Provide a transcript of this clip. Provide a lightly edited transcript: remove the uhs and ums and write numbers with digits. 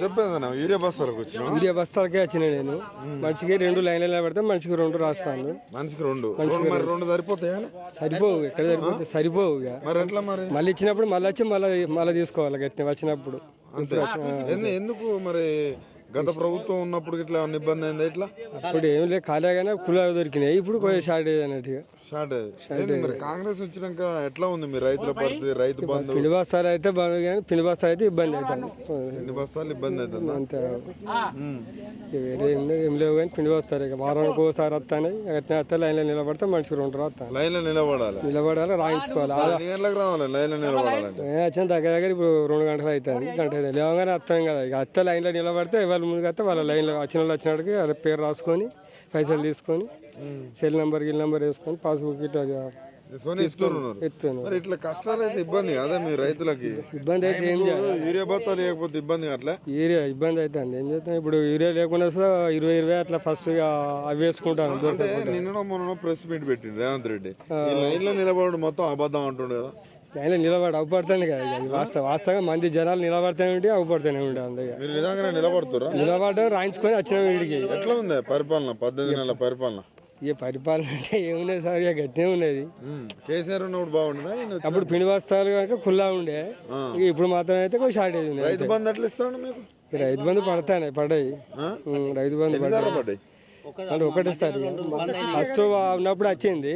చెప్పేదన్నా urea బస్తాలకు వచ్చిన urea బస్తాలకే వచ్చిన నేను. మనిషికి 2 లైన్లు నిలబడితే మనిషికి 2 రాస్తాను. మనిషికి 2 మరి 2 సరిపోతాయా? సరిపోవు, ఎక్కడ సరిపోతే సరిపోవు. ఇక మరి ఎట్లా మరి మళ్ళీ ఇచ్చినప్పుడు మళ్ళీ వచ్చి మళ్ళీ తీసుకోవాలి గట్టిన వచ్చినప్పుడు. అంతే. ఎందుకు మరి గత ప్రభుత్వం ఉన్నప్పుడు ఇట్లా ఏమన్నా ఇబ్బంది అయిందా? ఇట్లా అప్పుడు ఏం లేదు, ఖాళీగానే కులాలు దొరికినాయి. ఇప్పుడు కొంచెం షార్టేజ్ అన్నట్టుగా. మరి కాంగ్రెస్ వచ్చినాక ఎట్లా ఉంది మీ రైతుల పరిస్థితి? రైతు బంధు పిండి బస్తాలు అయితే బాగా, కానీ పిండి బస్తాలు అయితే ఇబ్బంది అవుతుంది. ఎన్ని బస్తాలు ఇబ్బంది అవుతుంది అంతే. వేరే ఏం లేవు కానీ పిండి బస్తాలు ఇక వారానికి ఒకసారి వస్తాయి. అట్లా వస్తే లైన్లో నిలబడితే మనిషికి 2 రాస్తాను. లైన్ లో నిలబడాలి, రాయించుకోవాలి. ఎన్ని గంటలకు రావాలి లైన్ లో నిలబడాలంటే? వచ్చిన దగ్గర ఇప్పుడు 2 గంటలు అవుతుంది. గంట లేవగానే వస్తాం కదా. ఇక అత్తే లైన్లో నిలబడితే ఎవరు ముందుకు వస్తే వాళ్ళ లైన్లో వచ్చిన వాళ్ళు వచ్చినట్టుగా వాళ్ళ పేరు రాసుకొని పైసలు తీసుకొని సెల్ నెంబర్ వేసుకొని పాస్బుక్ ఇట్లా మరి ఇట్లా కష్టాలు అయితే ఇబ్బంది కదా మీ రైతులకి? ఇబ్బంది అయితే ఏం చేయాలి? యూరియా బత్తా లేకపోతే ఇబ్బంది అట్లా యూరియా ఇబ్బంది అవుతుంది. ఏం చేస్తాం ఇప్పుడు? యూరియా లేకుండా 20 అట్లా ఫస్ట్ అవి వేసుకుంటాను. నిన్న మొన్న ప్రెస్ మీట్ పెట్టిండు రేవంత్ రెడ్డి. లైన్ లో నిలబడి మొత్తం అబద్ధం అంటుండే కదా. ఆయన నిలబడి అవుపడతాను కదా. వాస్తవంగా మంది జనాలు నిలబడతానే ఉంటే అవుపడతానే ఉండే. మీరు నిజంగానే నిలబడుతురా? నిలబడడం రాయించుకొని వచ్చిన వీడికి. ఎట్లా ఉంది పరిపాలన? 18 నెలల పరిపాలన. ఇక పరిపాలన అంటే ఏమున్నది సార్, ఇక గట్టినే ఉన్నది. కేసీఆర్ ఉన్నప్పుడు బాగుండే. అప్పుడు పిండి బస్తాలు కనుక ఖుల్లా ఉండే. ఇప్పుడు మాత్రం అయితే కొంచెం షార్టేజ్ ఉంది. రైతు బంధు ఎట్లా ఇస్తాను మీకు? రైతు బంధు పడతాయి. రైతు బంధు పడ్డాయి అంటే ఒకటేసారి ఫస్ట్ ఉన్నప్పుడు వచ్చింది.